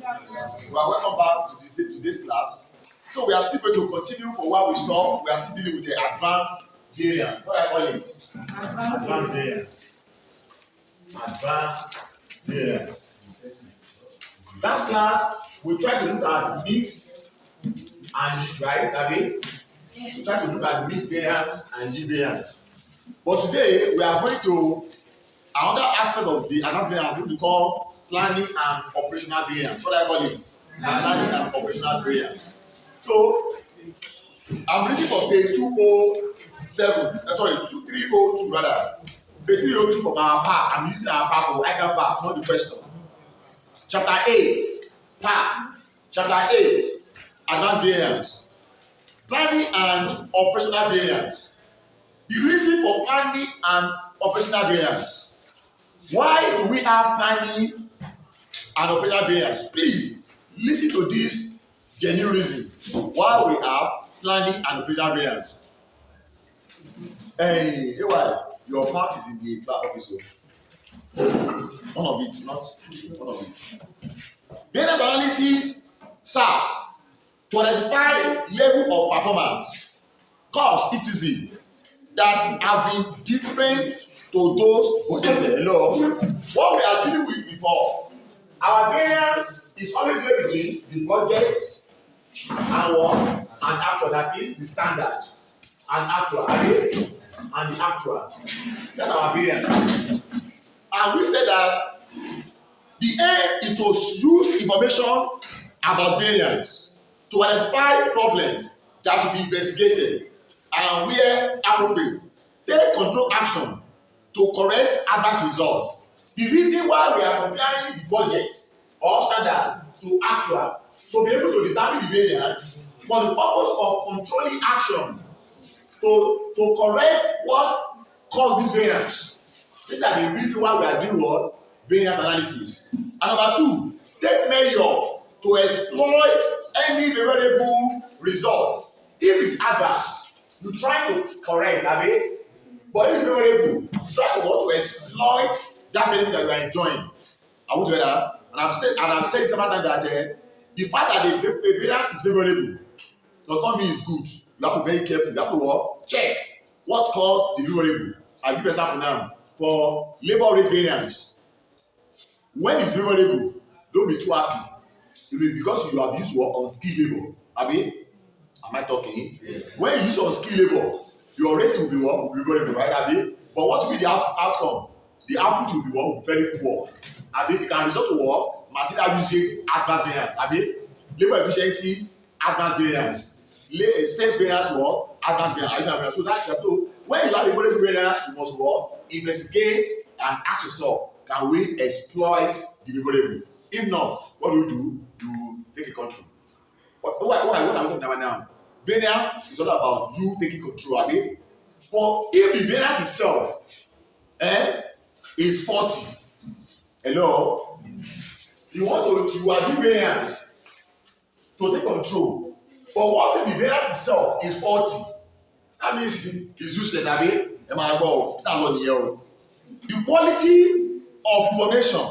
Well, welcome back to today's class. So we are still going to continue for where we stop. We are still dealing with the advanced variance. What do I call it? Advanced variance. Advanced variance. Last class, we tried to look at mix and right, Abby? We tried to look at mixed variance and G variance. But today, we are going to another aspect of the advanced variance which we call planning and operational variance. What do I call it? Planning and operational variance. So, I'm reading from page 207, 2302 rather. Page 302 from our part. I'm using our part for ICAN part, not the question. Chapter 8, part. Chapter 8, advanced variance. Planning and operational variance. The reason for planning and operational variance. Why do we have planning and operational variance? Please listen to this genuine reason why we have planning and operational variance. Hey, your mark is in the class office. One of it, not one of it. Variance analysis serves to identify level of performance, cost, etc. that have been different to those budgeted. Hello, what we are dealing with before, our variance is always between the budget and what and actual. That is the standard and actual, and the actual. That's our variance. And we said that the aim is to use information about variance to identify problems that should be investigated and where appropriate, take control action to correct adverse results. The reason why we are comparing the budget or standard to actual to be able to determine the variance for the purpose of controlling action to correct what caused this variance. These are the reason why we are doing what? Variance analysis. And number two, take measure to exploit any favorable result. If it's adverse, you try to correct, but if it's favorable, you try to exploit that benefit that you are enjoying. I want to hear that. And I'm saying several times that the fact that the variance is favorable does not mean it's good. You have to be very careful. You have to check what caused the favorable. I'll give an example now. For labor rate variance, when it's favorable, don't be too happy. It will be because you have used unskilled labor. Am I talking? Yes. When you use unskilled labor, your rate will be what? Will be favorable, right? But what will be the outcome? The output will be what? Very poor. It can result to what? Material usage, adverse variance. Labor efficiency, adverse variance. Sales variance, what? Adverse variance. So when you have a favorable variance, you must what? Investigate and ask yourself, can we exploit the favorable? If not, what do? You take a control. What I'm talking about now? Variance is all about you taking control. But if the variance itself is 40, hello, you are doing variance to take control. But what if the variance itself is 40? That means it's useless. The quality of information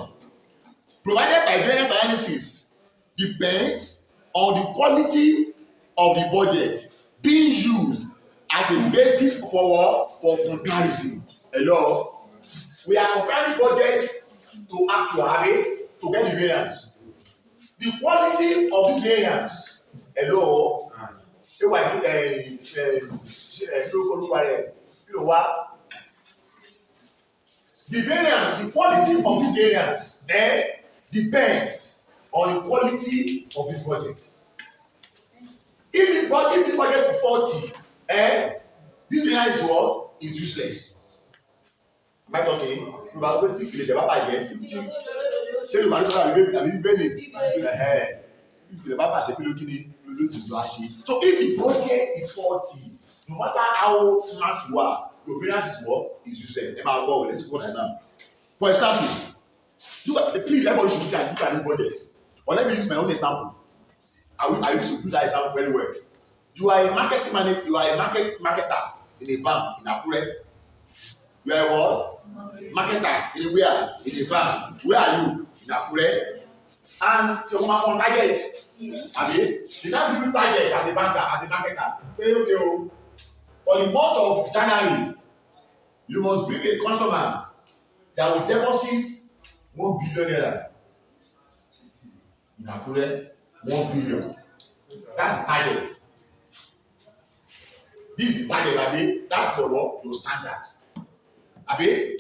provided by variance analysis depends on the quality of the budget being used as a basis for comparison. Hello, we are comparing budgets to actual to get the variance. The quality of this variance, hello, the variance, the quality of this variance depends on the quality of this budget. If this budget is 40, this variance is what? Is useless. Am I talking? So if the budget is 40, no matter how smart you are, your variance is what? Is useless. Let's go right now. For example, please everybody should look at this budget. Or let me use my own example. I used to do that example very well. You are a marketing manager, you are a marketer in a bank in Akure. You are a what? Marketer in where? In a bank. Where are you? In Akure. and your woman on target. Abi, you now give you target as a banker, as a marketer. Say okay, oh, for the month of January, you must bring a customer that will deposit 1 billion naira. In Akure, 1 billion. That's the target. This is target, Abi. That's your what? Your standard. Abi.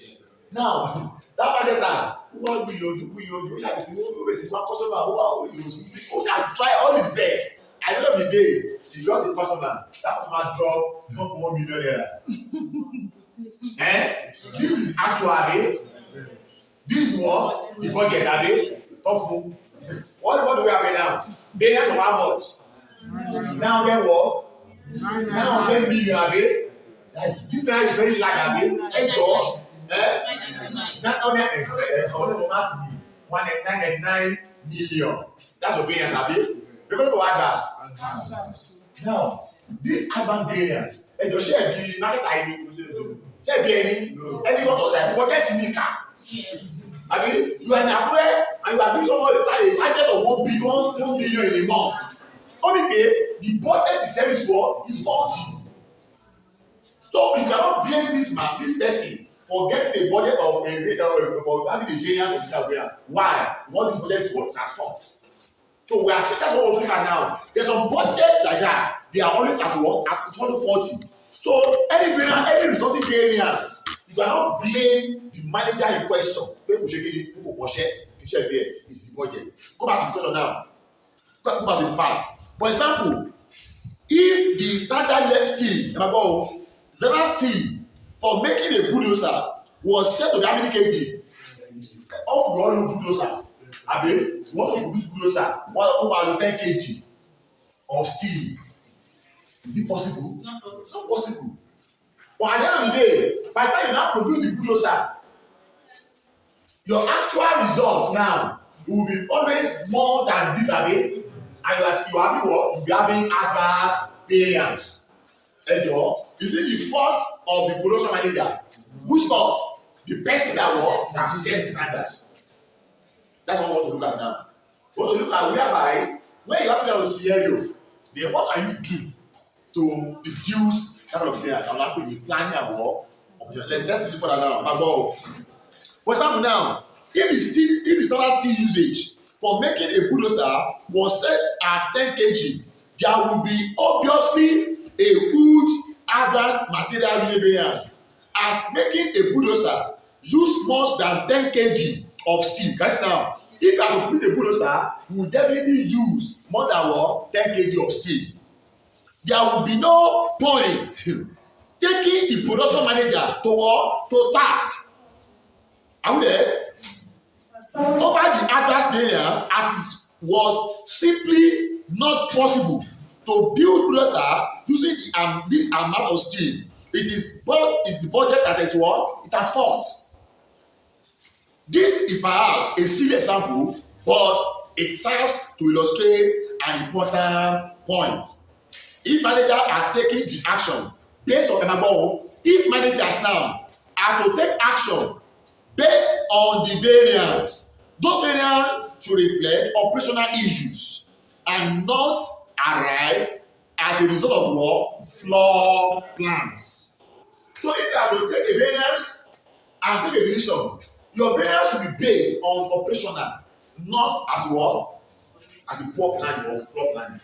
Now, that marketer, who you shall see, who is one customer, who shall try all his best. At the end of the day, you got the customer, that customer drop not 1 million naira. This is actual, Abi. This is what the budget, Abi. Awful. What do we have now? Variance of how much? Now then what? Now 10 million, Abi. This guy is very large, Abi. Enjoy. That only 199 million. That's what variance, Abi. We're going to advance. Now, this advanced variance, and your share be market ID. Share be any go to set budget in the car. I mean, you are in Akure and you are giving someone a target of 1 billion in a month. Only the budget is service for is 40. So you cannot blame this man, this person, for getting a budget of for having a variance of this area. Why? What this budget is at fault. So we are seeing that's what we're looking at now. There's some budgets like that. They are always at what? At 40. So any resulting variance, you cannot blame the manager in question. People should get it, people share there. It's the budget. Go back to the question now. Go back to the part. For example, if the standard length steel, remember, zero steel for making a bulldozer was set to be how many kg? All we all know bulldozer. Abi, you want to produce bulldozer, over 10 kg of steel. Is it possible? It's not possible. But at the end of the day, by the time you now produce the bulldozer, your actual result now will be always more than this, Abi. And you are having what? You'll be having adverse variance. Ejo, is it the fault of the production manager? Whose fault? The person that set the standard. That's what we want to look at now. We want to look at whereby when you have kind of scenario, then what can you do to reduce that kind of scenario? I'm not the planning and work. Let's do further now. For example, now, if the standard steel usage for making a bulldozer was set at 10 kg, there will be obviously a huge adverse material variance, as making a bulldozer use more than 10 kg of steel. Guys, now, if you are to put a bulldozer, you will definitely use more than 10 kg of steel. There will be no point taking the production manager to task. Are we there? Over the adverse variance, as it was simply not possible to build bulldozer using this amount of steel. It is the budget that is what? It's at fault. This is perhaps a silly example, but it serves to illustrate an important point. If managers are taking the action based on remember, if managers now are to take action based on the variance, those variance should reflect operational issues and not arise as a result of what? Flawed plans. So if you are to take a variance and take a decision, your variance should be based on operational, not as what? As the poor planning or flawed planning.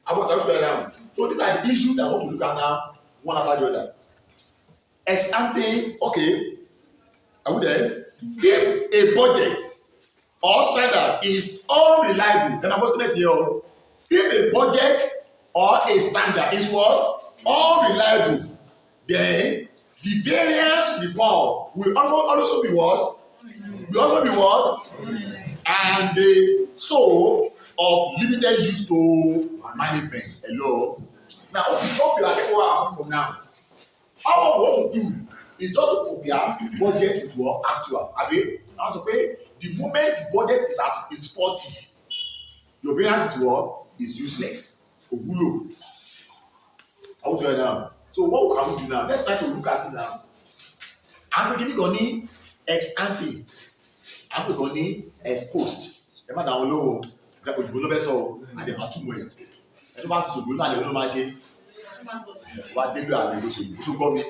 I want to down. So these are the issues that I want to look at now, one after the other. Ex ante, okay. Are we there? If a budget or standard is unreliable, then I'm going to let you. If a budget or a standard is what? Unreliable, then the variance report will also be what? Will also be what? And the soul of limited use to management. Hello. Now, hope you are getting what I'm coming from now. All we want to do is just to compare budget with what actual. I mean, I want to say the moment the budget is 40, your variance is what? Is useless. Ogulo. I will tell you now. So what can we do now? Let's try to look at it now. I'm beginning to ex ante. I'm beginning ex post. ẹ má dàwọn olówó òyìnbó ló fẹ́ sọ o àdè má túmọ̀ ẹ̀ ẹ tó bá ti sògbó náà lè ló máa ṣe wá délé àlè ló sògbó tó gbọ́ mi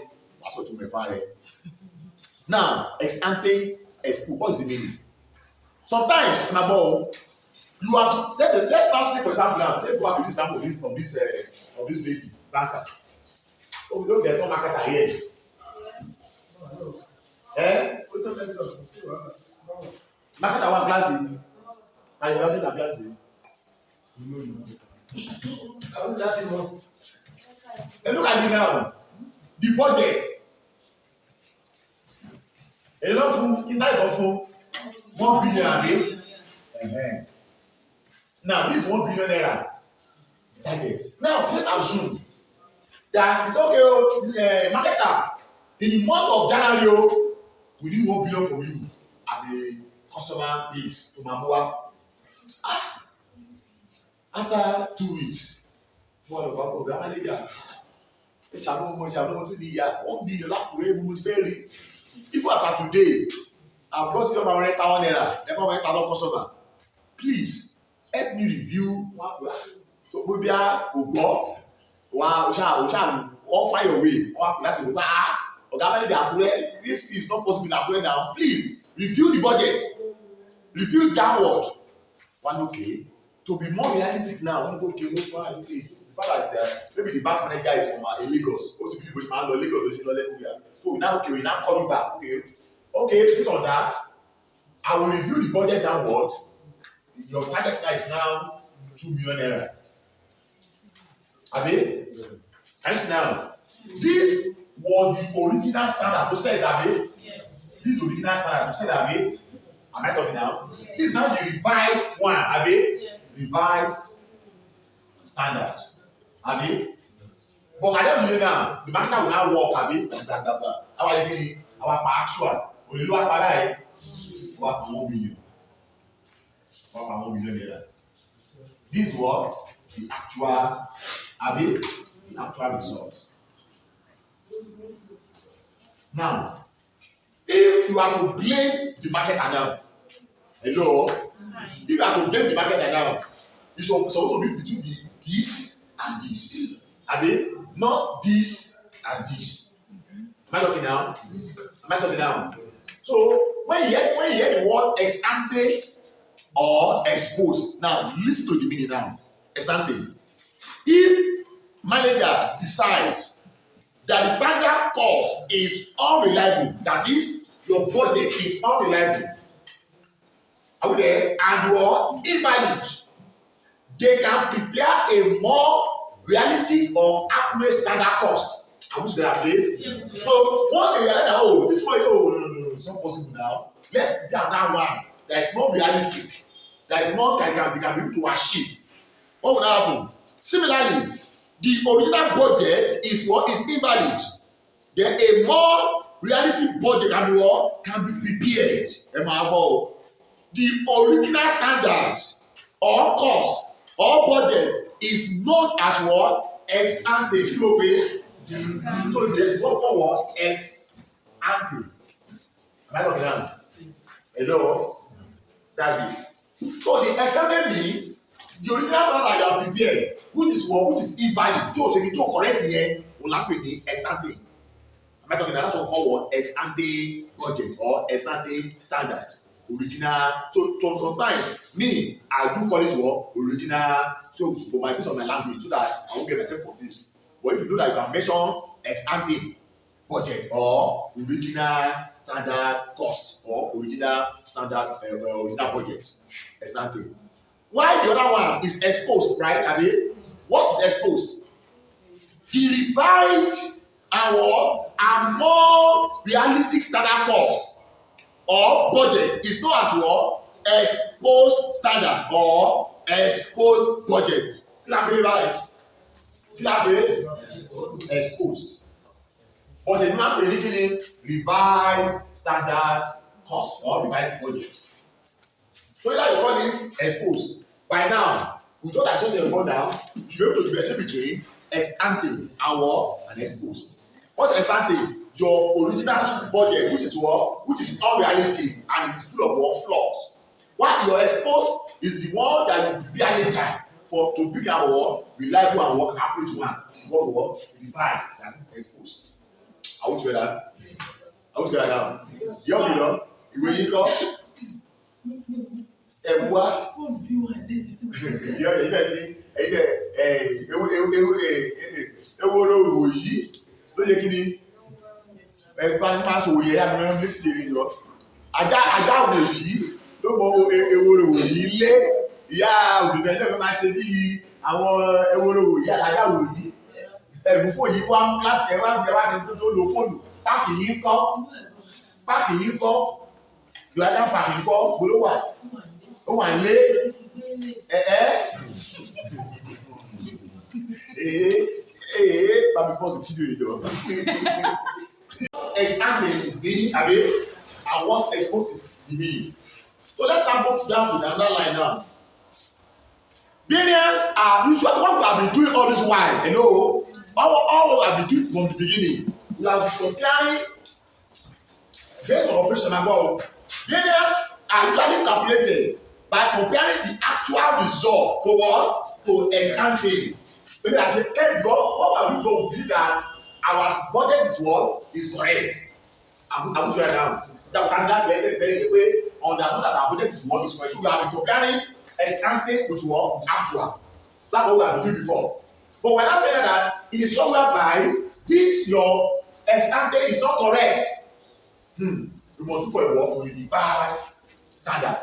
wá sọ túmọ̀ ẹ̀fà rẹ̀. Now ex ante expo, what is the meaning? Sometimes na ball you have said it. Let's now see for example now, let's go back to this example of this lady banker. Oh, we don't get no marketer here. Marketer one class in. And you market a class in. And look at me now. The budget. A lot of in that of 1 billion. Now this 1 billion naira target. Now let's assume that it's okay, marketer, in the month of January, we need 1 billion from you as a customer base to Mamua. After 2 weeks, what about the manager? It's a moment to the 1 billion. Very people as of today, I brought it up around 1,000 naira. Never went another customer. Please help me review. So maybe I will go. All fire away. This is not possible now. Please review the budget. Review downward. One okay. To be more realistic now, one go okay, no fine. Okay. Maybe the bank manager is from Lagos. What to be Lagos? So now okay, we now call you back. Okay, based on that, I will review the budget downward. Your target now is now 2 million naira. Abi? Yes. Now, this was the original standard to say that, Abi? Yes. This original standard to say that, Abi? Am I talking now? Yes. This is now the revised one, Abi? Yes. Revised standard. Abi? But I don't know now. The marketer will now work, Abi? Our actual. We look at what 1 million. 1 million naira. This was the actual, Abi, the actual results. Now, if you are to blame the market now, hello, if you are to blame the market now, it should also be between this and this. Abi, not this and this. Am I talking now? Am I talking now? So when you hear the word ex ante or exposed, now listen to the meaning now. Ex ante. If manager decides that the standard cost is unreliable, that is, your budget is unreliable, okay, and you are invalid, they can prepare a more realistic or accurate standard cost. Are we to that place? Yes. So one day realize that this point, no, it's not possible now. Let's do that one that is more realistic, that is more they can be able to achieve. What would happen? Similarly, the original budget is what is invalid. Then a more realistic budget can be prepared. The original standards or cost or budget is known as what? Ex ante. So this is what ex ante. Am I talking now? Hello? That's it. So the ex ante means the original standard that you are prepared, which is invalid. So to correct here, will happen in ex ante. Am I talking now? That's what we call what? Ex ante budget or ex ante standard. Original. So sometimes me, I do call it what? Original. So for my piece of my language, so that I won't get myself confused. But if you know that you can measure ex ante budget or original standard cost or original standard original budget, ex ante. Why the other one is exposed, right? Abi? What is exposed? The revised and more realistic standard cost or budget is known as what? Exposed standard or exposed budget. Exposed. But the man predicting revised standard cost or revised budget. So that you call it exposed. By now, with what I said about now, you should be able to differentiate between ex ante and what? And exposed. What's ex ante? Your original budget, which is what? Which is unrealistic and it's full of what? Flaws. What your exposed is the one that you prepare later for to bring our reliable and work accurate one. What device that is exposed. Are we together? Are we together now? Young people, ìwé yìí kọ́ ẹ̀bùá yọ ẹ̀yin náà ti ẹ̀yin náà ewúro òwò yìí ló yẹ kí ni ẹ̀gbá ní máa sòwò yẹ yàtọ̀ mẹ́rin létí lè rí lọ ajá òwò yìí ló mọ ewúro òwò yìí lé ìyá òbíbẹ náà fẹ́ máa ṣe bí àwọn ewúro òwò yìí ajá òwò yìí ẹ̀bùn fún yìí wá kíláàsì ẹ̀ wá ń bẹ wá ṣe tó lo fóònù páàkì yìí kọ́ yóò ajá páàkì kọ́ gbólóhùn ó wà lé bàbí pọ́sì fídíò yìí jọ. Expanding is meaning abi and what exposed is the meaning. So let's now go down to the underline now. Variance are usually what we have been doing all this while. You know, all we have been doing from the beginning. We have been comparing based on operation about. Variance are usually calculated by comparing the actual result to what? To expanding. Maybe I say, hey, God, what are we going to believe that our budget is what? Is correct. I'm doing it now. That was that very way understand that our budget is what is correct. So we have been comparing expanding with what? Actual. That's what we have been doing before. But when I say that, it is somewhere by this your expanding is not correct. You must do for a work with the revised standard.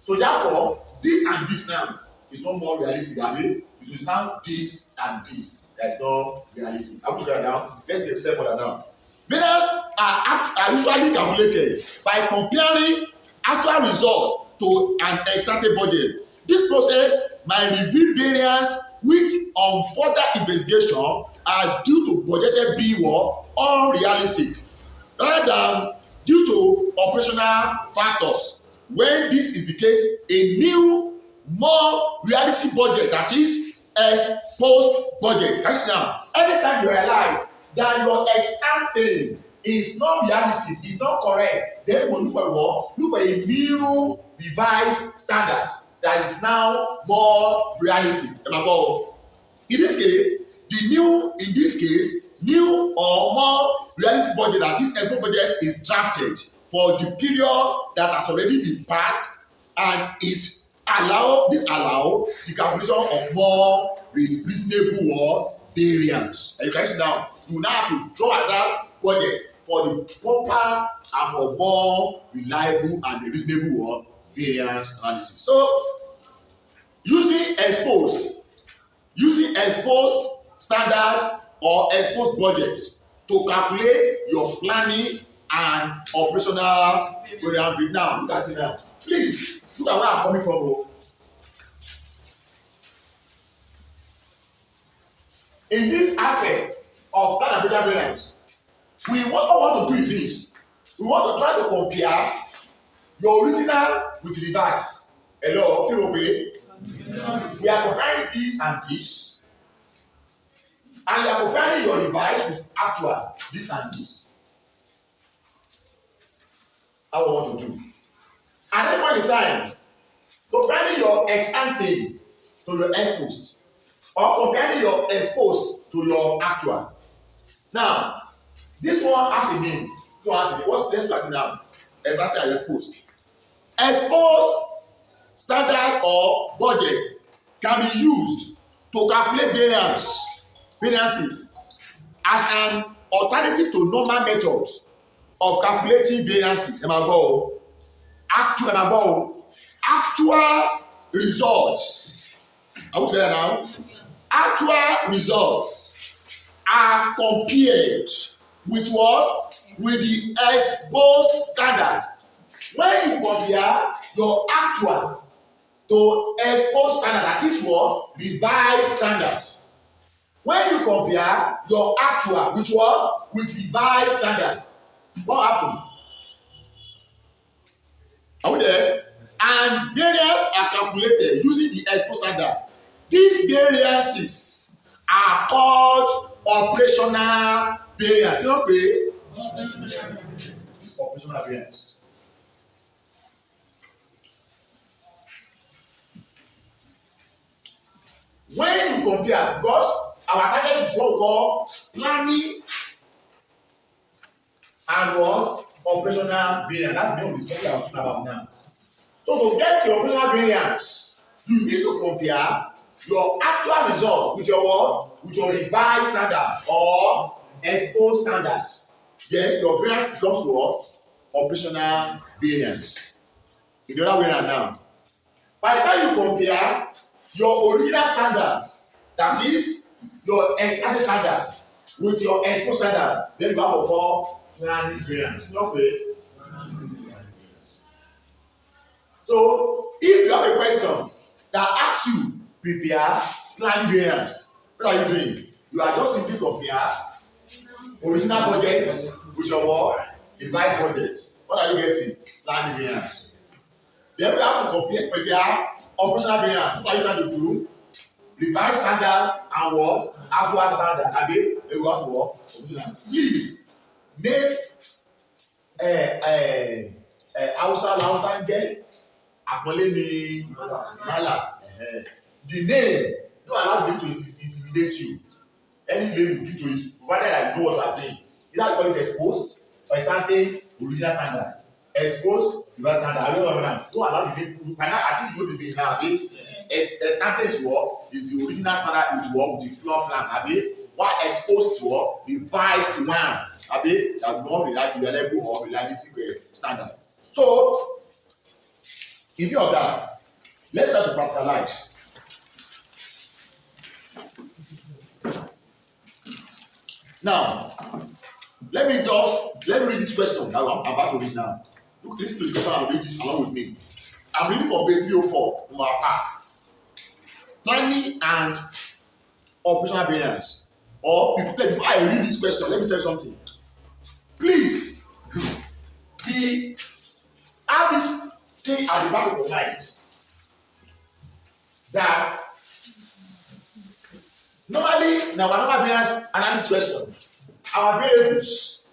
So therefore, this and this now is not more realistic. I mean, it will stand this and this. That is not realistic. I will together now. Let's get a step further now. Variance are usually calculated by comparing actual result to an expected budget. This process might reveal variance which on further investigation are due to budgeted being unrealistic rather than due to operational factors. When this is the case, a new, more realistic budget, that is exposed budget. Actually now, anytime you realize that your expanding is not realistic, is not correct, then we'll look for what? Look for a new revised standard that is now more realistic. In this case, new or more realistic budget, that is exposed budget, is drafted for the period that has already been passed and is allow the calculation of more reasonable variance. And you can see now, you now have to draw another budget for the proper and for more reliable and reasonable variance analysis. So using exposed standard or exposed budgets to calculate your planning and operational variance. Now look at it now. Please look at where I'm coming from. In this aspect of plan and variance, what we want to do is this. We want to try to compare your original with revised. Hello, people, we are comparing this and this, and you are comparing your revised with actual this and this. How we want to do. At any point in time, comparing your ex-ante to your exposed, or comparing your exposed to your actual. Now, this one has a name. Let's look at it now. Ex-ante and exposed. Exposed standard or budget can be used to calculate variances as an alternative to normal method of calculating variances. Actual results. Are we together now? Actual results are compared with what? With the exposed standard. When you compare your actual to exposed standard, that is what? Revised standard. When you compare your actual with what? With revised standard, what happens? Are we there? And variances are calculated using the exposed standard. These variances are called operational variance. You know, this operational variance. when you compare, because our target is what we call planning and what operational variance. That's the one we are talking about now. So to get your operational variance, you need to compare your actual result with your what? With your revised standard or exposed standards. Then your variance becomes what? Operational variance. In the other way around now. By the time you compare your original standard, that is your established standard, with your exposed standard, then you have to call planning variance. Okay. So if you have a question that asks you prepare planning variance, what are you doing? You are just simply compare original budgets with your what? Revised budgets. What are you getting? Planning variance. Then we have to prepare operational variance. What are you trying to do? Revised standard and what? Actual standard. Abi, you have to what? Please name Hausa girl. Àpọ́nlé ni Mala. The name don't allow them to intimidate you. Any name you give to it, provided I know what you are doing. Either call it exposed or a certain original standard. Exposed, reverse standard. I don't know. Don't allow the name. I think you know the name now. Established work is the original standard with work with the floor plan. Abi, while exposed work, revised one. Abi, that more reliable or realistic standard. So, in view of that, let's try to practicalize. Now, let me read this question that I'm about to read now. Look, listen to the question and read this along with me. I'm reading from page 304 from our part. Planning and operational variance. Or before I read this question, let me tell you something. Please have this thing at the back of your mind that normally now our variance analysis question, our variables.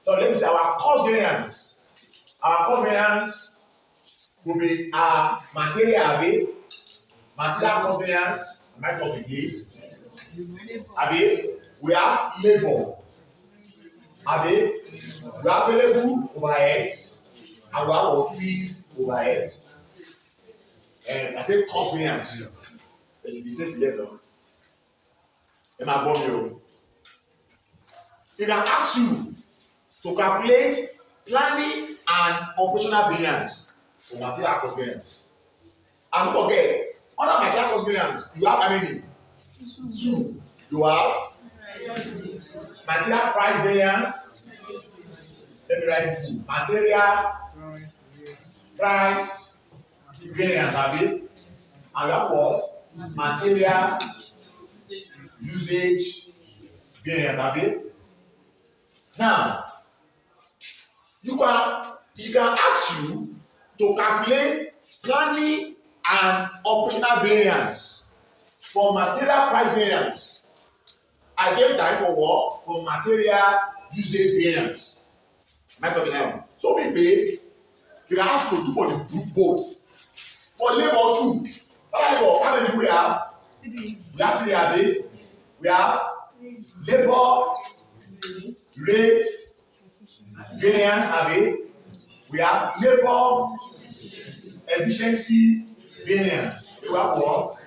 So let me say our cost variance. Our cost variance will be our material cost variance. Am I talking please? We have labor. We have variable overheads and we have fixed overhead. And I say cost variance. As you say later. It can ask you to calculate planning and operational variance for material cost variance. And don't forget, under material cost variance, you have how many? Two. You have material price variance. Let me write it full. Material price variance, have you? And you have what? Material usage variance, have you? Now, you can ask you to calculate planning and operational variance for material price variance. At the same time for what? For material usage variance. Am I talking now? So maybe you can ask to do for the group both. For labor too. Labor, how many we have? We have three, have we? We have labor rates variance, have we? We have labor efficiency variance. We have what?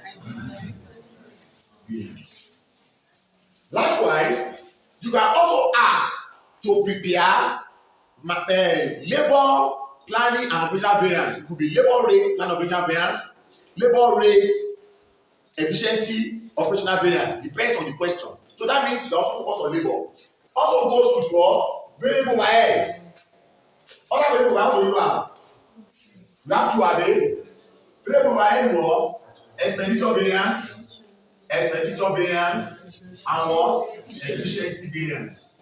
Variance. Likewise, you can also ask to prepare labor planning and operational variance. It could be labor rate plan operational variance, labor rate efficiency operational variance. Depends on the question. So that means you also focus on labor. Also goes with what? Variable overhead. Other variable how do you have? You have to have a variable overhead what? Expenditure variance, and what? Efficiency variance.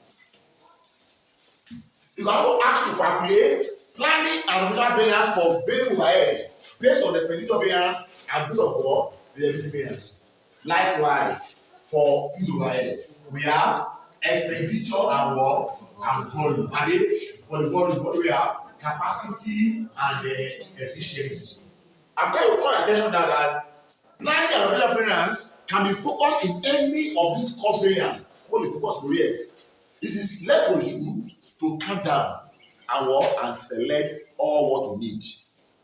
You can also ask to calculate planning and operational variance for variable overhead based on the expenditure variance and based on what? The efficiency variance. Likewise, for use overhead, we have expenditure and what? And volume. And for the volume, what we have? Capacity and efficiency. I'm going to call attention that planning and operational variance can be focused in any of these cost variance. Only focus for here. It is left for you to calm down and work and select all what you need.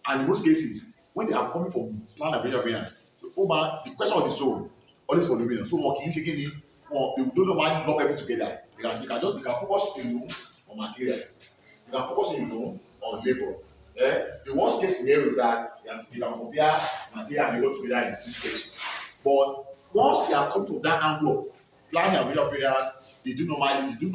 And in most cases, when they are coming from plan and variance, the question of the soul always for the winner. So what can you take in? They don't normally lump everything together. You can focus on material. You can focus on labor. The worst case scenario is that you can compare material and labor together in the same case. But once they are coming from that angle, planning and variance, they don't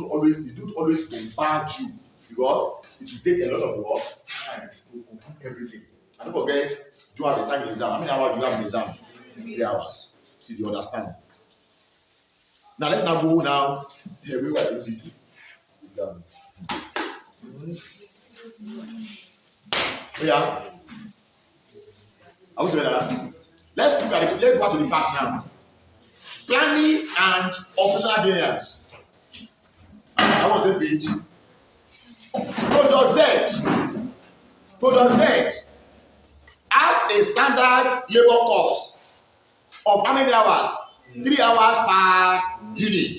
always bombard you because it will take a lot of work, time to complete everything. And don't forget, do you have the time in exam? How many hours do you have in exam? 3 hours. Did you understand? Now let's now go now. Here we were going to yeah. Are we together? Let's look at it. Let's go to the back now. Planning and operational variance. That was a page. Product Z has a standard labor cost of how many hours? 3 hours per unit.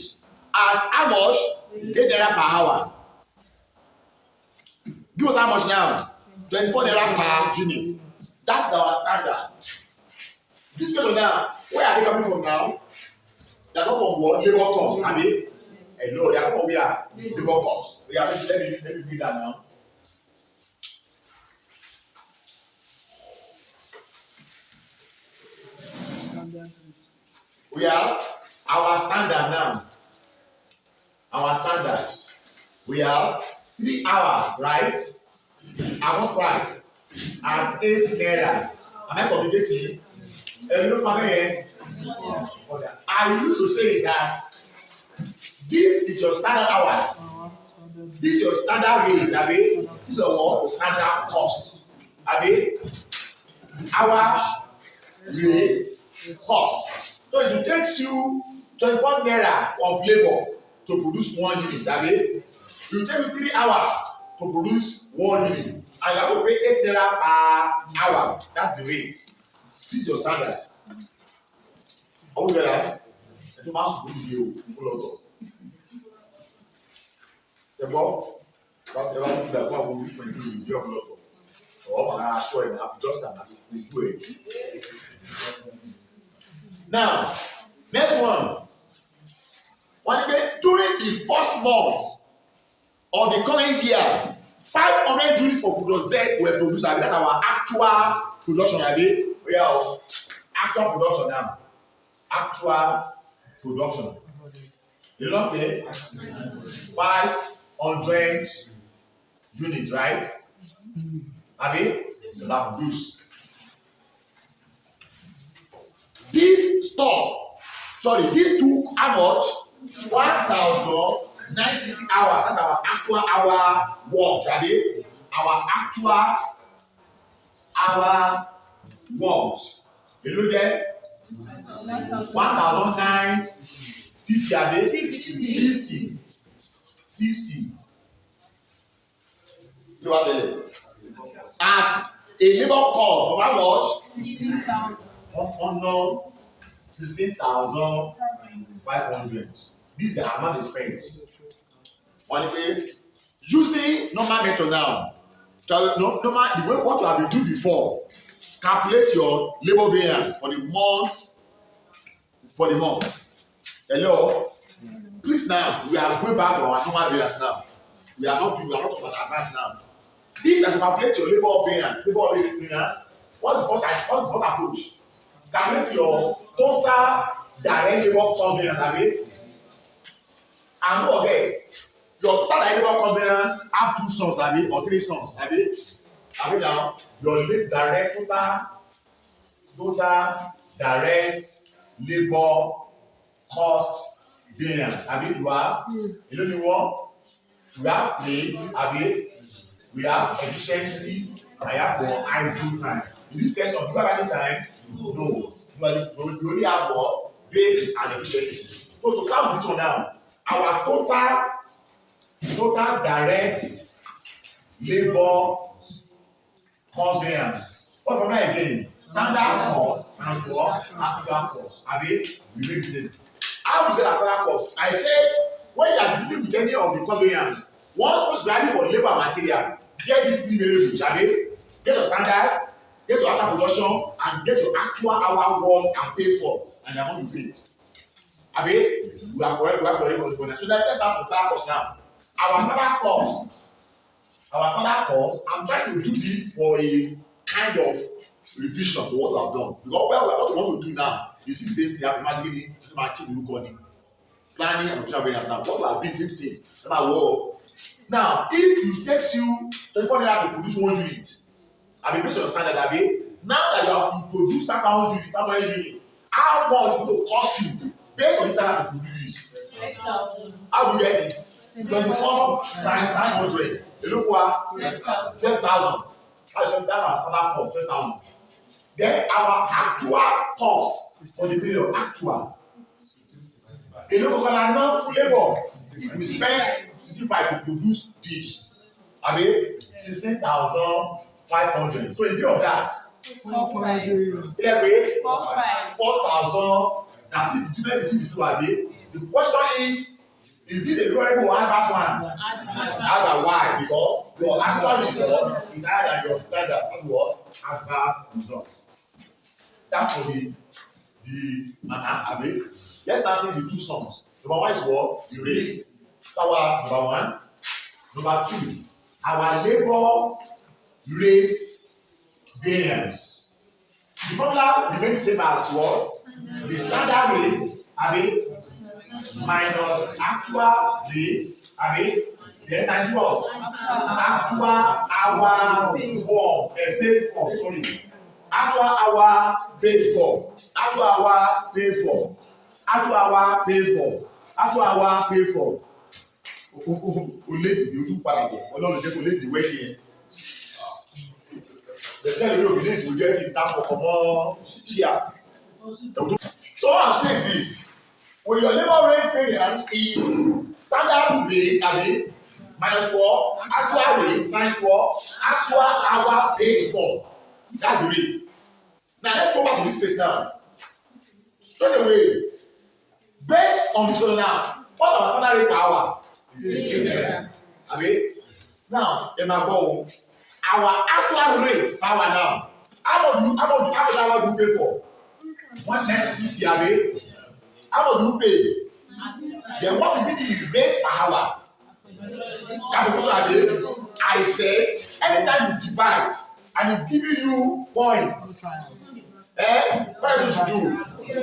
At how much? 8 naira per hour. Give us how much now? 24 naira per unit. That's our standard. This question now, where are they coming from now? They are not from what? Labor cost, I mean. Hello, they are coming from where? Labor cost. Let me read that now. We have our standard now. Our standard. We have 3 hours, right? Our price at 8 naira. Am I communicating? I used to say that this is your standard hour. This is your standard rate, Abi. This is your standard cost. Abi. Our rate cost. So it takes you 24 naira of labor to produce 1 unit. Abi. It will take you 3 hours to produce 1 unit. And you have to pay 8 naira per hour. That's the rate. This is your standard. Are we there? The mass will be you. The ball, but the one that will be your blood. Oh, but I assure you, I'm just an do it. Now, next one. During the first month of the current year, 500 units of product Z were produced. That's our actual production. We are actual production now. Actual production. You don't pay 500 units, right? Abi, that produce. This took how much? 1,960 hours. That's our actual hour work, Abi. Our actual hour work. You look at 1,950, Abi. 60. You are saying at a labor cost of how much? 16,500. This is the amount they spent. Using normal method now. So the way what you have been doing before, calculate your labor variance for the month. Hello. Please now, we are going back to our normal variance now. We are not talking about advance now. If you calculate your labor variance, what's the first approach? Calculate your total direct labor cost variance, and don't forget, your total direct labor cost variance have 2 sums, or 3 sums, now your direct total direct labor cost variance. You have we have plates, we have efficiency, and I have idle time. In this case, do you have idle time? No. You only have what? Rate and efficiency. So to start with this one now, our total direct labor cost variance. What's from that again? Standard cost times what? Actual cost. Abi, we make the same. How do you get a standard cost? I said when you are dealing with any of the cost variance, one supposed value for labor and material, get this three variables, abi, get your standard, get your actual production, and get your actual hour work and paid for, and the amount you paid. Abi, we are correct, so let's start with standard cost now. Our standard cost, I'm trying to do this for a kind of revision to what we have done, because what we want to do now is the same thing. Imagine the planning and operational variance. Now what we have been same thing. Now if it takes you 24 naira to produce 1 unit, I mean based on your standard, abi, now that you have produced 500 units, how much it will cost you based on the standard to produce? 12,000. How do you get it? 24 times 500. You look what? 12,000. That's our standard cost, 12,000. Then our actual cost for the period, actual. You look at our non-labor. We spend 65 to produce this. I mean, 16,500. So in view of that, 4,000. That is the difference between the two. The question is it a variable or adverse one? Adverse. Why? Because your actual result is higher than your standard. That's what? Adverse result. That's for the Abi. Let's now take the two sums. Number one is what? The rate. Our number one. Number two, our labor rate variance. The formula remains same as what? The standard rate, Abi, minus actual rate, Abi, then times what? Actual hour work, paid for, sorry. Actual hour paid for. Actual hour paid for. Actual hour paid for. Actual hour paid for. O late di o tún padà bọ̀ ọlọ́run jẹ́ kó late di wẹ́ẹ̀kì yẹn. Ṣètìlẹ́ ìlú òbí late will get it that's for comot chia. So what I'm saying is this, when your labor rate variance is standard rate, abi, minus 4, actual rate times 4, actual hour paid for. That's the rate. Now let's go back to this place now. Straight away, based on this one now, what our standard rate per hour? 18 naira. Abi, now in my bowl, our actual rate per hour now. How much hour do you pay for? 190.60, abi. How much do you pay? Then what will be the rate per hour? I say anytime you divide and it's giving you points. What else you should do?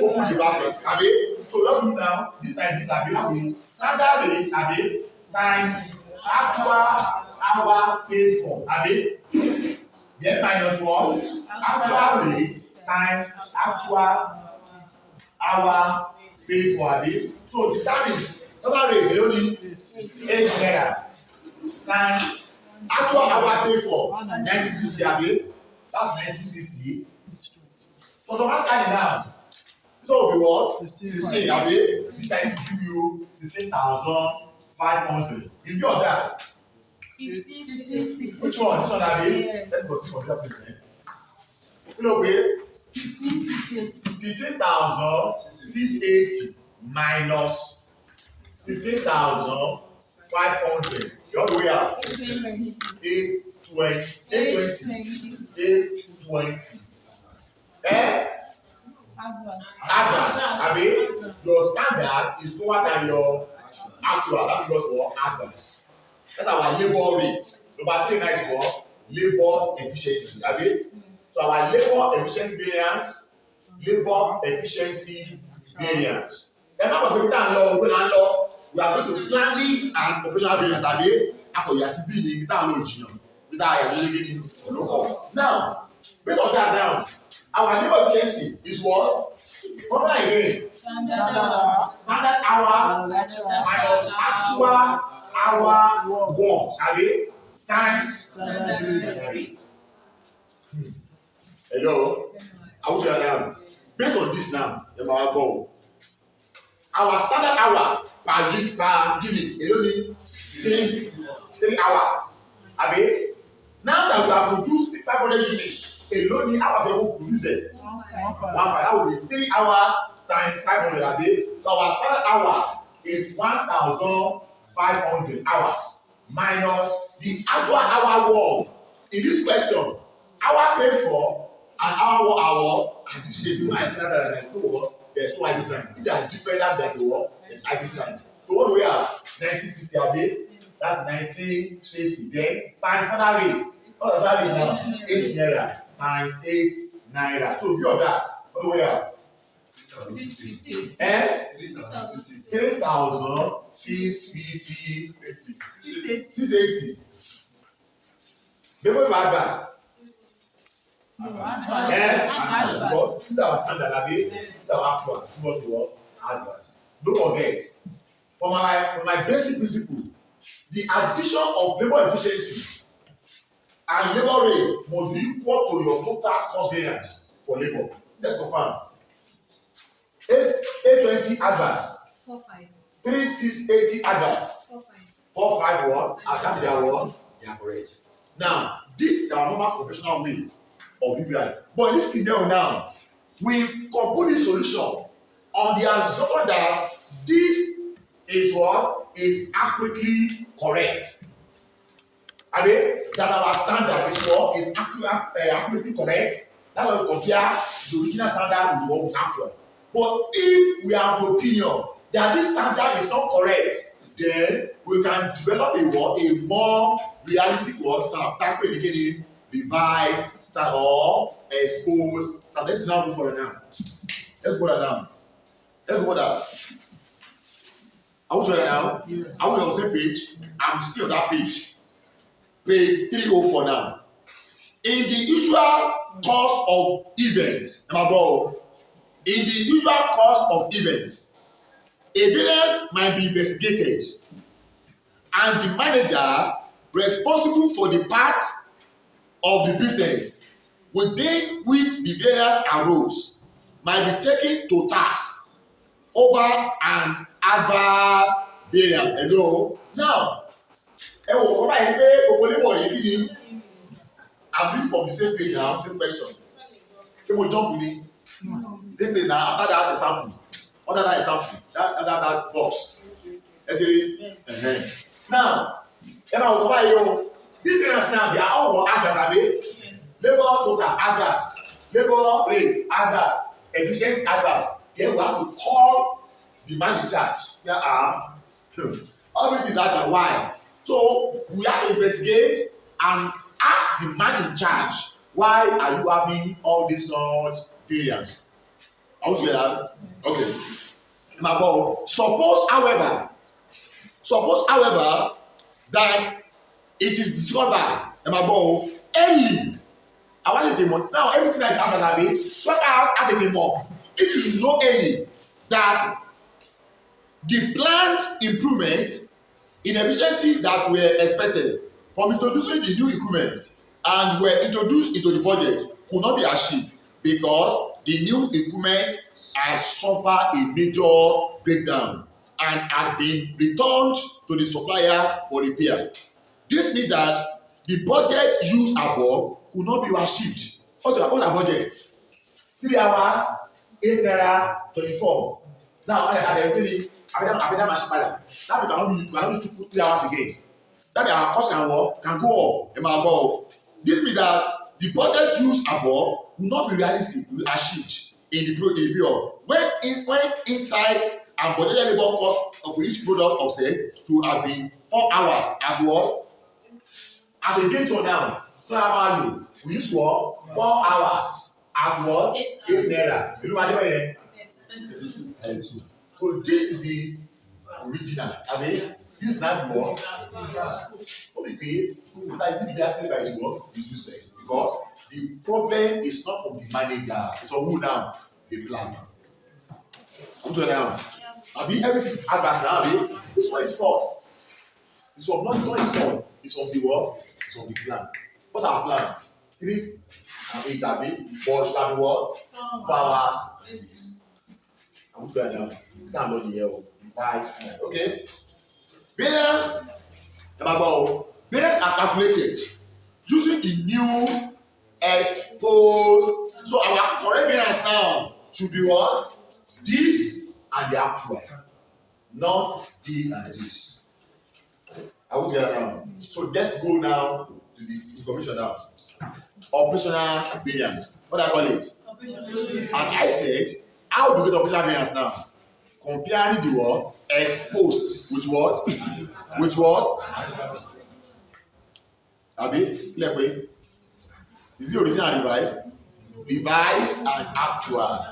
Open the bracket, abi. So what do now? This time this abi. Standard rate abi times actual hour paid for abi. Then minus what? Actual rate times actual hour paid for abi. So the time is standard rate only 8 naira times actual hour paid for 90.60 abi. That's 90.60. So automatically now, so will be what? 16 abi. This time is give you 16,500. In view of that, 15,680. which one? This one abi? Let's go to computer please. You know pay 15,680. 15,680 minus 16,500. The other way out. 820. 820. Advance. Abi, your standard is lower than your actual. That because for advance. That's our labor rate. Number 3 is for labor efficiency. Abi, so our labor efficiency variance. Labor efficiency variance. Remember, we are going to planning and operational variance. Abi, after you are still being now, based on that now, our labor efficiency is what? What again? Standard hour minus actual hour work. Abi, times standard rate. Hello, I want you to know. Based on this now, the our goal. Our standard hour per unit is only 3 hours. Abi, now that we have produced 500 units, èló ni hour they will produce it? 1 1 5. That will be 3 hours times 500 a day. So our standard hour is 1,500 hours minus the actual hour work. In this question, hour paid for and hour and the same. You know, I said that there's no work, there's no idle time. If they are different, there's a work, there's idle time. So what do we have? 1960 a day. That's 1960. Then times standard rate. What does that mean now? 8 naira times 8 naira. So view of that. What do we have? 3,650. 3,650. 680. Before you add that. Because this is our standard, this is our actual. Must what? Add that. Don't forget. For my basic principle, the addition of labor efficiency and labor rate must be equal to your total cost variance for labor. Let's confirm. 820 adverts. 45. 3680 adverts. 45. 451. That's their one. They are correct. Now, this is our normal conventional way of BBI. But in this scenario now, we compose this solution on the assumption that this is what is accurately correct. I mean, that our standard is what is accurately correct. That's why we compare the original standard with what we actual. But if we have the opinion that this standard is not correct, then we can develop a more realistic standard. That way, again, revise, start or expose. Start. Let's now move forward now. Let's go down. Let's go down. Are we together now? Yes. Are we on the same page? I'm still on that page. Page 304 now. In the usual course of events, in the usual course of events, a variance might be investigated, and the manager responsible for the part of the business within which the variance arose might be taken to task over an adverse variance. Hello. Now, ẹ wò wọ́n báyìí pé gbogbo labour yìí kí ni? I'm reading from the same page now, same question. Ṣé mo jump ni? Same page now, after that example, under that example, that box. Ẹ ti rí? Now, ẹ máa wò wọ́n báyìí o. These variance now, they are all for adverse abi? Labour total adverse, labour rate adverse, efficiency adverse. Then we have to call the man in charge. All this is adverse. Why? So we have to investigate and ask the man in charge, why are you having all this such variance? Are we together? Okay. Suppose, however, that it is discovered early. I want to tell you now, everything that is happening, what I tell you more. If you know early that the planned improvements in efficiency that were expected from introducing the new equipment and were introduced into the budget could not be achieved because the new equipment had suffered a major breakdown and had been returned to the supplier for repair. This means that the budget used above could not be achieved. What's our budget? 3 hours, 8 naira, 24. Now, I tell you, that we cannot use to put 3 hours again. That means our cost can go up. This means that the budget used above will not be realistic, will be achieved in the period. When insights and budgeted labor cost of each product of say to have been 4 hours as what? As against one now. So value we use what? 4 hours at what? 8 naira. You know what I mean? So this is the original. I mean, this is not what. Okay, that is exactly by his work is useless because the problem is not from the manager. It's from who now? The plan. I'm doing now. I mean, everything is adverse now. I mean, this one is false. It's from not his fault. It's from the work. It's from the plan. What's our plan? 3 and 8 I mean, but should have what? 4 hours. I'm doing now. Stand on the yellow. Okay. Variance. Variance are calculated using the new exposed. So our correct variance now should be what? This and the actual, not this and this. I will get now. So let's go now to the information now. Operational variance. What I call it? And I said, how do we get operational variance now? Comparing the what? Exposed with what? With what? Abi, is it original device? Device and actual.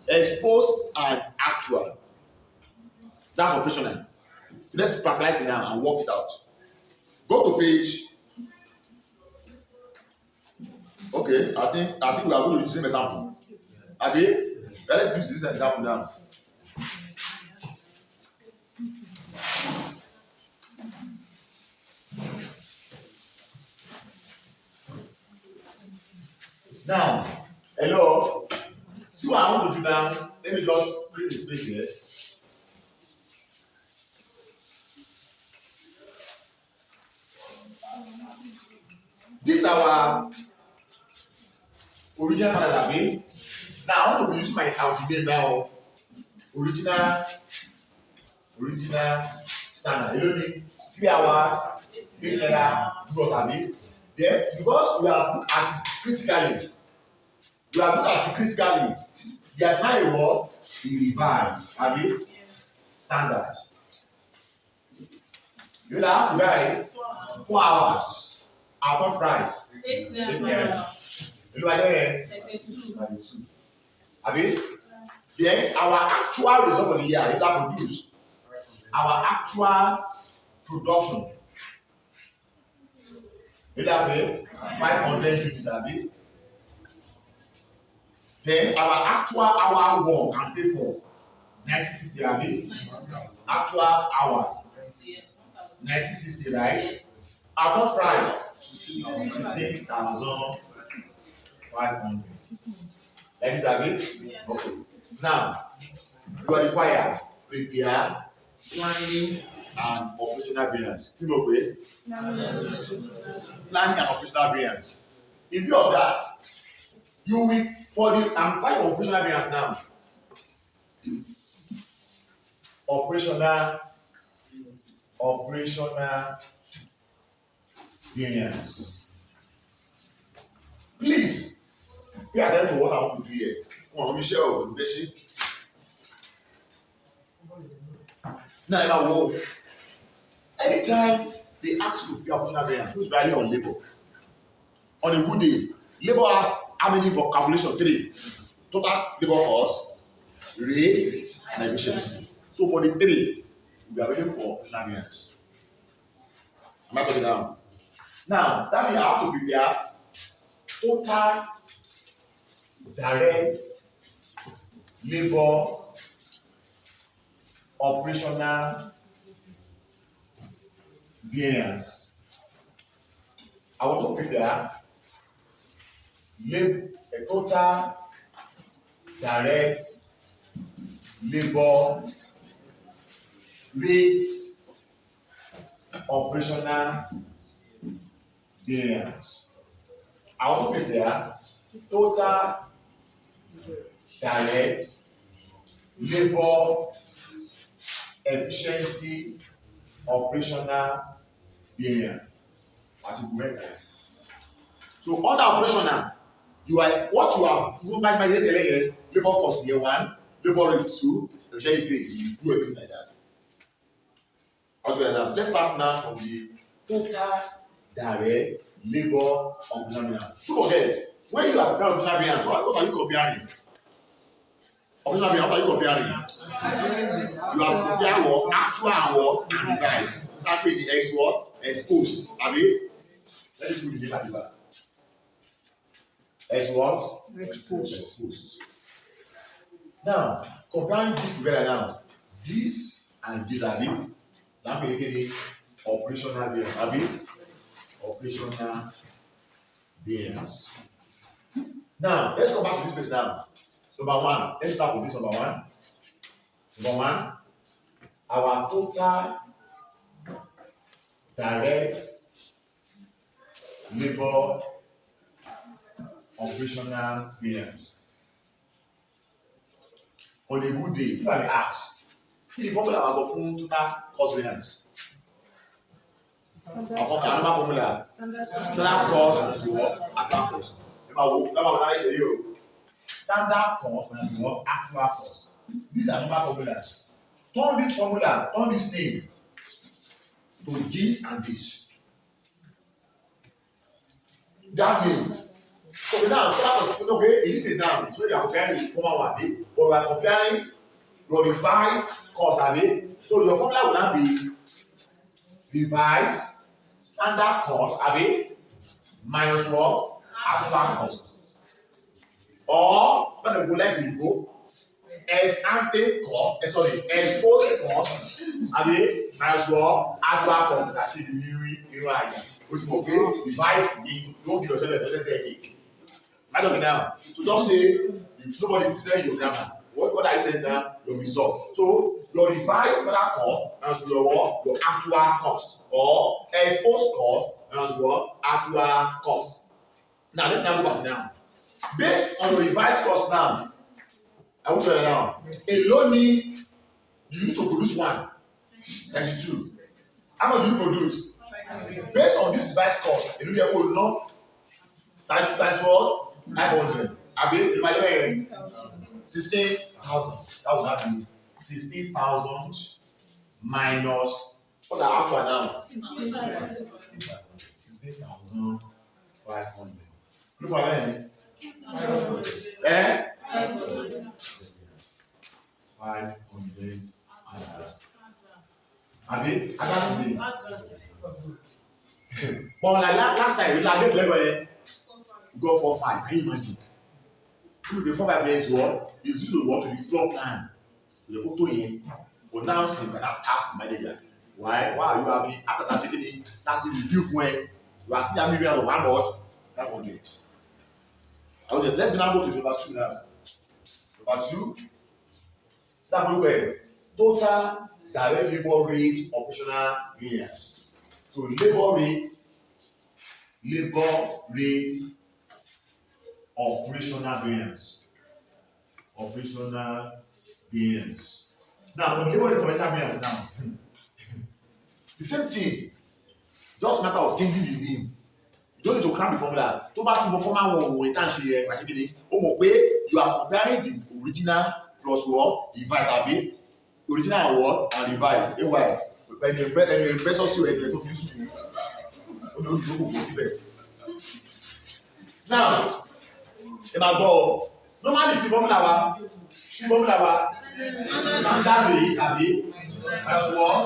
Exposed and actual. That's operational. Let's practicalize it now and work it out. Go to page. Okay, I think we are going to use the same example. Abi, let's use this example now. Now, hello. See what I want to do now. Let me just create a space here. This is our original standard, abi. Now I want to be using my ultimate now. Original standard. You know me. 3 hours, 8 naira, because abi. Then because we are look at it critically. There's now a word, the revised, abi, standard. You know, right? 4 hours. Our price. 8 naira. You know, 32. Abi, then our actual result of the year, it will produce our actual production. You know, 500 units, abi. Then our actual hour work and pay for 1960, abi. Actual hour 1960, right? Our top price 16,500. Like this, abi. Okay. Now you are required prepare planning and operational variance. You know, planning and operational variance. In view of that, you will for the I'm talking of operational variance now. Operational variance. Please pay attention to what I want to do here. Come on, let me share with you. Now, anytime they ask you to pay operational variance, who's value on labor? On a good day, labor has how many for calculation? 3. Total labor cost, rate, and efficiency. So for the 3, we are waiting for operational variance. Am I putting down? Now, that means I have to prepare total direct labor operational variance. I want to prepare a total direct labor rates operational variance. I want to prepare total direct labor efficiency operational variance. As you remember. So under operational, you are what you are by labor cost year 1, labor rate 2, efficiency 3. You do everything like that. So let's start now from the total direct labor operational variance. Don't forget, when you are preparing operational variance, what are you comparing? Operational variance, what are you comparing? You are comparing what? Actual and what? And device. That means the X what? Exposed. Abi? Let me put the name at the back. X what? Exposed. Now, comparing this together now. This and this, Abi? Now we get operational variance. Abi? Operational variance. Now, let's go back to this place now. Number 1. Let's start with this number 1. Number 1. Our total direct labor operational variance. On a good day, if I may ask, the formula I go from total cost variance. Another formula. Total cost and what? Actual cost. Standard cost and what? Actual cost. These are number formulas. Turn this formula, turn this name to this and this. That name. So now, okay, this is now. So you are comparing the former one, but we are comparing your revised cost, so your formula will now be revised standard cost, minus what? Actual cost. Or when you go like you go, ex ante cost, exposed cost, minus what? Actual cost. That should be new idea. Which will be revised. Don't give yourself a say again. I don't know now. So don't say if nobody is telling your grammar. What I said now, your result. So your revised standard cost as your what? Your actual cost, or exposed cost as what? Actual cost. Now let's now go back now. Based on your revised cost now, I want to write down. Alone you need to produce one. That is true. How much do you produce? Based on this revised cost, you will know times what? 500. I mean, 16,000. That would have been 16,000 minus what are actual now? 16,500. Look at that. 500. Abi, that's me. But like last time, we like this level. Go 4-5. Can you imagine? The 4-5 years what is due to what to the floor plan. The auto here. But now see that task manager. Why are you happy after that review when you are still having of how much? 500. Okay, let's now go to number 2 now. Number 2. That will be total direct labor rate operational variance. So labor rate operational variance. Operational variance. Now, for labor rate operational variance now, the same thing, just matter of changing the name. You don't need to cram the formula. To back to the former one, we can't share. You are comparing the original plus what? Revised, original and what? And revised. Why? When you invest us to a to use now, in my ball, normally the formula standard rate, minus what?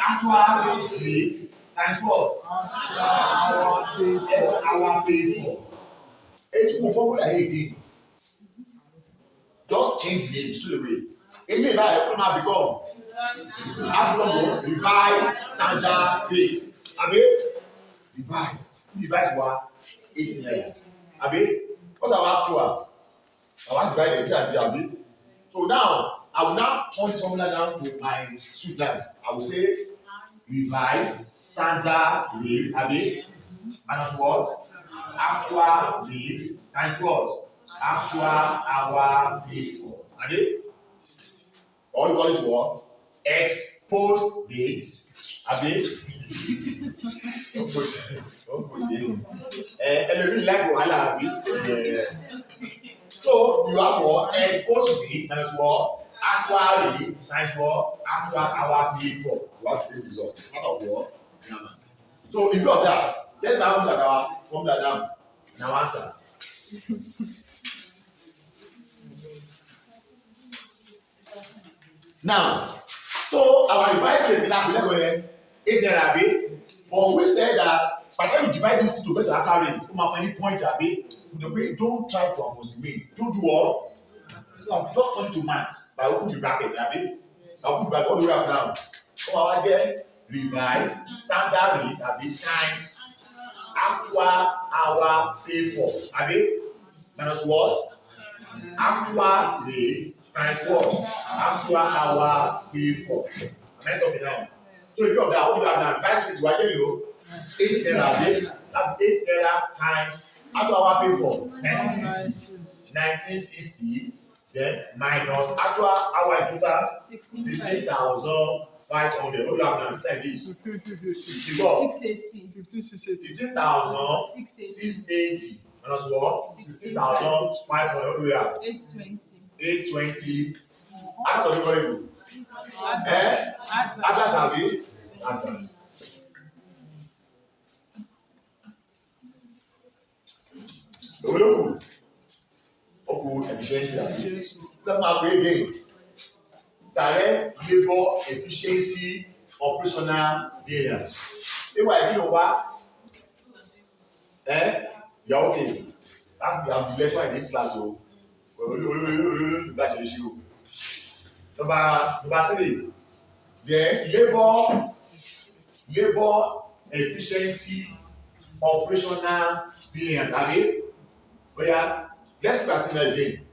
Actual rate times what? Our pay for. It's a formula again. Don't change the name straight away. Any of that become revised standard rate. Revised what? 8 naira. What's our actual? I want to write the so now I will now turn this formula down to my suit line. I will say revised standard rate, minus what? Actual rate times what? Actual hour paid for. Or you call it what? Exposed rate. Don't push it. And you really like wahala, so you have what? Exposed rate minus what? Actual rate times what? Actual hour paid for. You have the same result. It's part of what? So in view of that, let's now look at our formula down in our answer. Now, so our revised case is now 8 naira, but we said that by the time you divide this to get the actual rate, come up any point, the way don't try to approximate. Don't do what? So just turn it to maths by opening the bracket, I'll put bracket all the way up down. Come out again, revised standard rate, times actual hour paid for, minus what? Actual rate times what? Actual hour paid for. Am I talking now? So if you have that, what do you have now? Revised rate, what do you? 8 naira, that's 8 naira times actual hour pay for 1960, then minus actual hour in total 16,500. What do you have now? It's like this. 15,680 minus what? 16,500. What do we have? 820. How do you go? Atlas have it? Atlas. Efficiency. Let's go again. Direct labor efficiency operational variance. If I know what? You're okay. That's the lecture in this class. Number 3. Then labor efficiency operational variance. Have you? Oh yeah. Let's practice that again.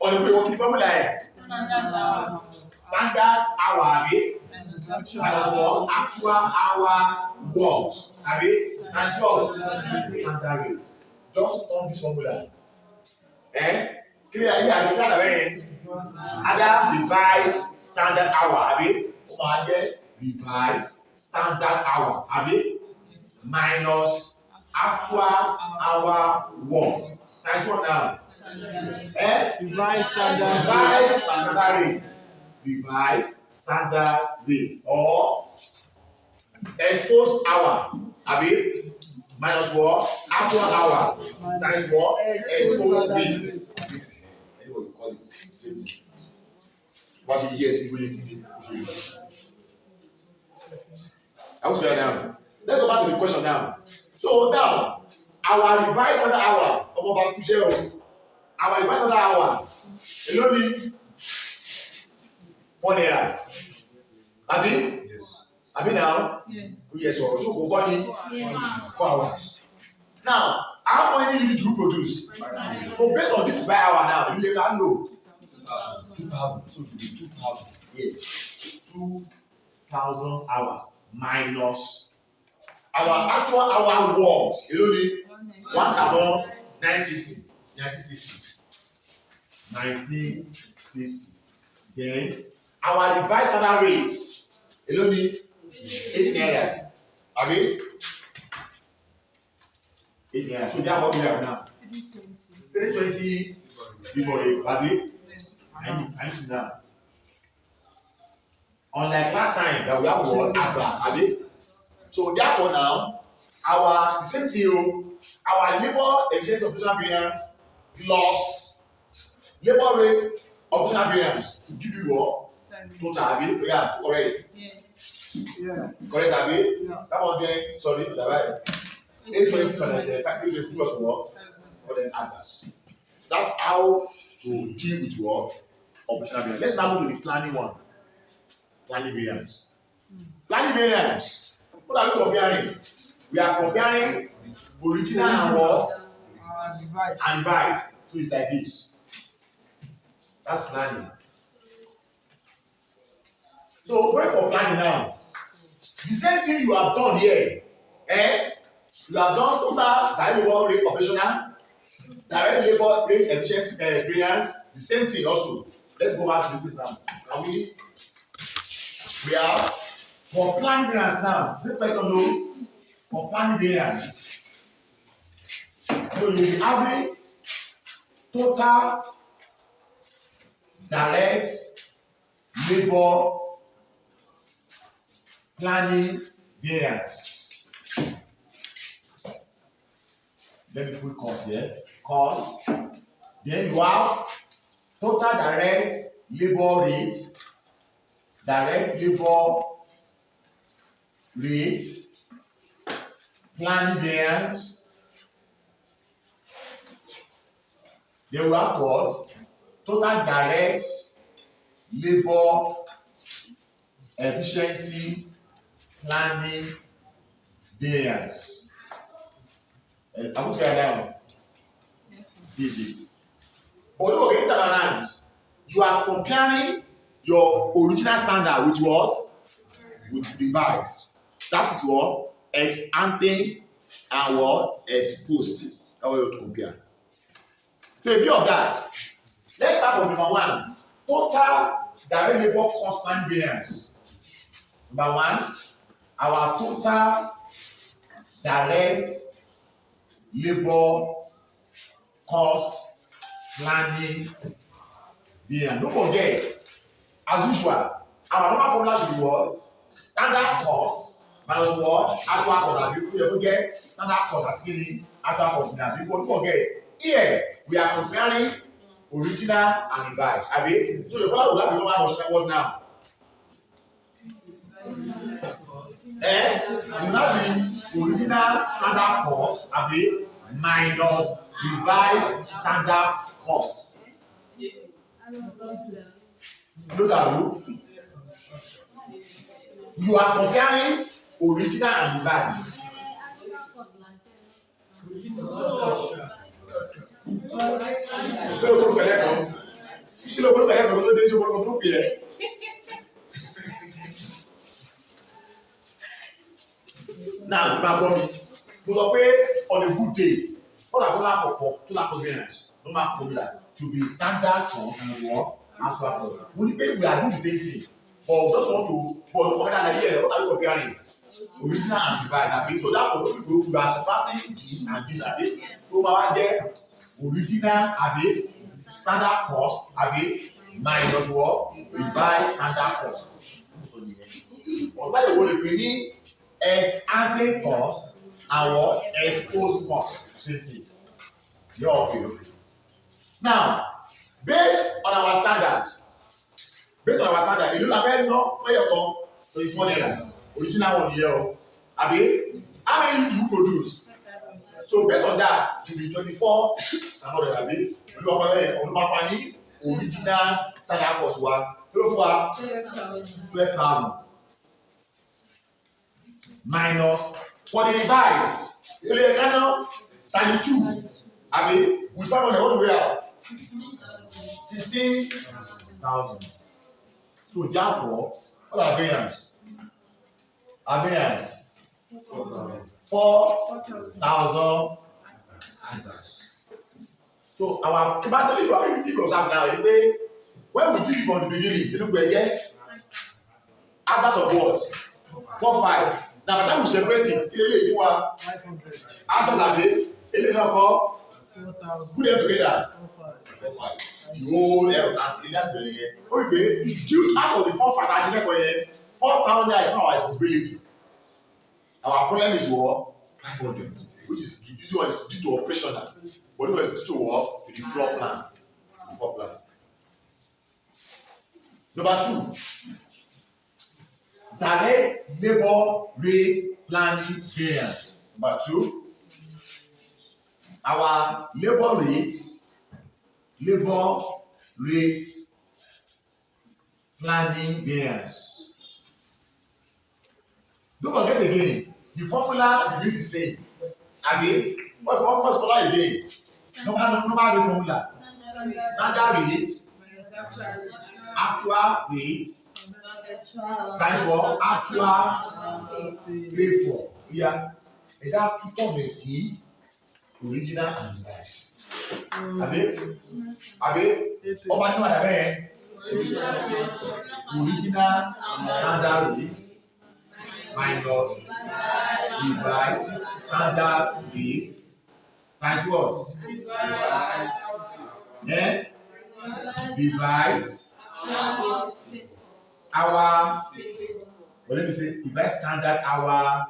On the way, working formula. Standard hour. Have you? Actual hour worked. Have you? That's what? Standard rate. Just on this formula. Clear? Other revised standard hour. Have you? Revised standard hour. Have you? Minus actual hour worked. Nice one now. Revised standard rate. Revised standard rate. Or exposed hour. Have you? Minus what? Actual hour. Times what? Exposed rate. Anyway, you call it. Same thing. What the years you will give it. I was going down. Let's go back to the question now. So now, our revised standard hour. Our revised standard hour. You know me? 4 naira. Abi? Yes. Abi now? Yes. Yes, so go 4 hours. Now, how many units do you produce? So based on this by hour now, you can know 2,000. So it should be 2,000. Yeah. 2,000 hours minus our actual hour works. You know me? 1,960. 1960. Then our revised standard rates. You know me? 8 naira. Abi? 8 naira. So that's what we have now. 320 people. Abi? I'm seeing now. Unlike last time that we have what Atlas. Abi? So therefore now, our the same thing. Our labor efficiency operational variance plus labor rate operational variance to give you what? Total, Abi? Yeah, correct. Yes. Yeah. Correct, Abi? Yeah. That one then, sorry, divide. 820 minus 520 plus what? Or then others. That's how to deal with what? Operational variance. Let's now move to the planning one. Planning variance. Planning variance. What are we comparing? We are comparing original and what? And revised. So it's like this. That's planning. So going for planning now. The same thing you have done here. You have done total direct labor rate operational, direct labor rate efficiency variance. The same thing also. Let's go back to this place now. Can we have for planning variance now. Same question though. For planning variance. So you will be having total direct labor planning variance. Let me put cost here. Cost. Then you have total direct labor rate. Direct labor rates. Planning variance. Then we have what? Total direct labor efficiency planning variance. I'm going to get down. This is. But look at it around. You are comparing your original standard with what? With revised. That is what? Ex ante and what? Ex post. That way to compare. So a view of that. Let's start from number 1. Total direct labor constant variance. Number 1, our total direct labor cost planning variance. Don't forget, as usual, our normal formula should be what? Standard cost minus what? Actual cost. You don't get standard cost at beginning, actual cost now. Don't forget, here we are comparing original and revised. Abi, so the formula will have become how much what now? You have the original standard cost, abi, minus revised standard cost. Those are rules. You are comparing original and revised. Now, on a good day, what I call for total variance, normal formula to be standard cost and what actual cost. We are doing the same thing, but we just want to. But what are you comparing? Original and revised. So therefore, we are subtracting this and this. So our there original standard cost minus what revised standard cost. But by the way, we need ex ante cost and what ex post cost. Same thing. You're okay. Now, based on our standard, you know where you come 24 naira. Original one here. Abi, how many do you produce? So based on that, it will be 24 and abi. Original standard cost one. 12,000 minus for the revised. You know, 32. Abi, we find out what we are. 16,000. So therefore, what are variance? Our variance 4,000 answers. So our if you observe now, when we did it from the beginning, you look where answers of what? 4, 5. Now by the time we separate it, 500. Answers are put them together. 4, 5. The whole due out of the 4, 5, 4,000 is not our responsibility. Our problem is what? 500, which is due to operational, but it was due to what? To the floor plan. Number 2, direct labor rate planning variance. Number 2, our labor rates planning variance. Don't forget again, the formula will be the same. Again, what formula again? Normal rate formula. Standard rate, actual rate, times what? Actual pay for. Yeah, it has to come and see original and revised. Original standard rates minus revised standard rates times what? Revised hour. But let me say revised standard hour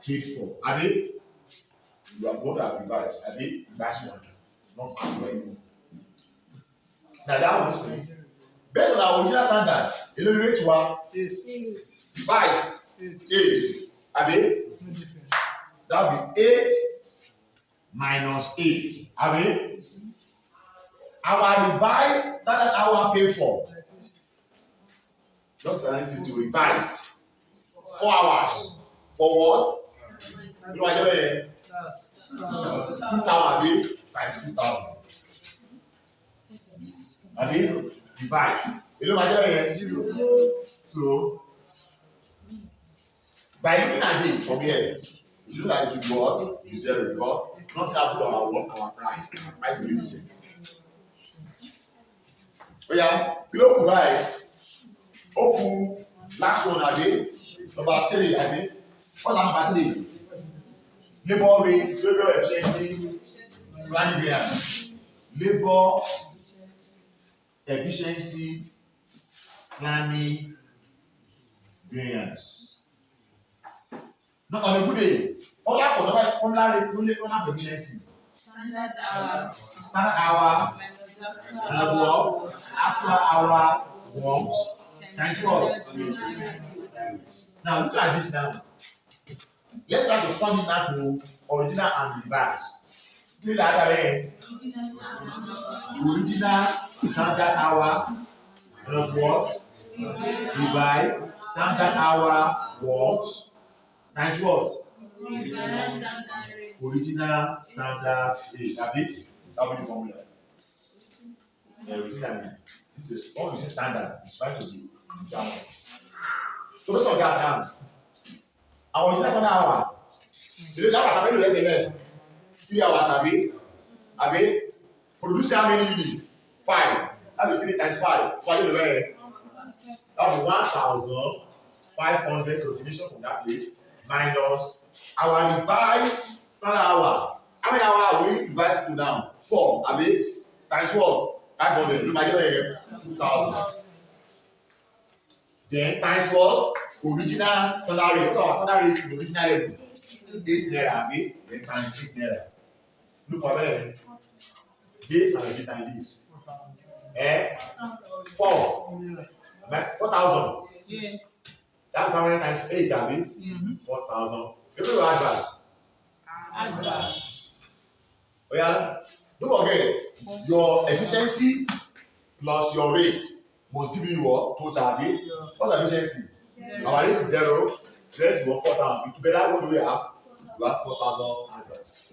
paid for. You have what I've revised. Revised one, not actual anymore. Now that one see. Based on our original standards, eliminate one, revised 8. That will be 8 minus 8. Our revised standard hour paid for. Doctor analysis to revise 4 hours. For what? You know what 2,000 times 2,000. Revised. You know what 0. So by looking at this from here, you know that it will go up, 0 because Nothing happened to our work, our price. Our price will be the same. Oh yeah, below provide. Open last one again. Number 3 again. What's number 3? Labor rate, labor efficiency, planning variance. Labor efficiency, planning variance. Now on a good day, formula for efficiency. Standard hour as well. Actual hour worked times what? Now look at this now. Let's try to turn it now to original and reverse. Clear that way. Original standard hour plus what? Divide standard hour works times what? Original standard rate. That be the formula. Original. This is all you say standard. It's trying to be German. So let's not get down. Our original standard hour. The last time we were 3 hours abi produce how many units? 5. That be 3 times 5. That be 1,500 continuation from that place minus our revised standard hour. How many hours are we revised to now? 4. Abi times what? 500. You might get 2,000. Then times what? Original standard rate. What our standard rate in the original level? 8 naira, abi? Then times 8 naira. Look for them. This and this and this. 4. 4,000. Yes. That's 500 times 8, abi? 4,000. You know advance. Oh yeah. Don't forget your efficiency plus your rate must give you what total, abi? What's efficiency? Our rate is 0. Let's go 4,000. Together, what do we have? You have 4,000 advance.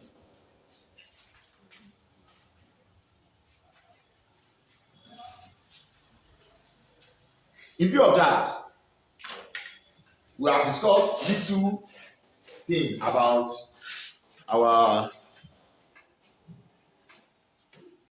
In view of that, we have discussed little thing about our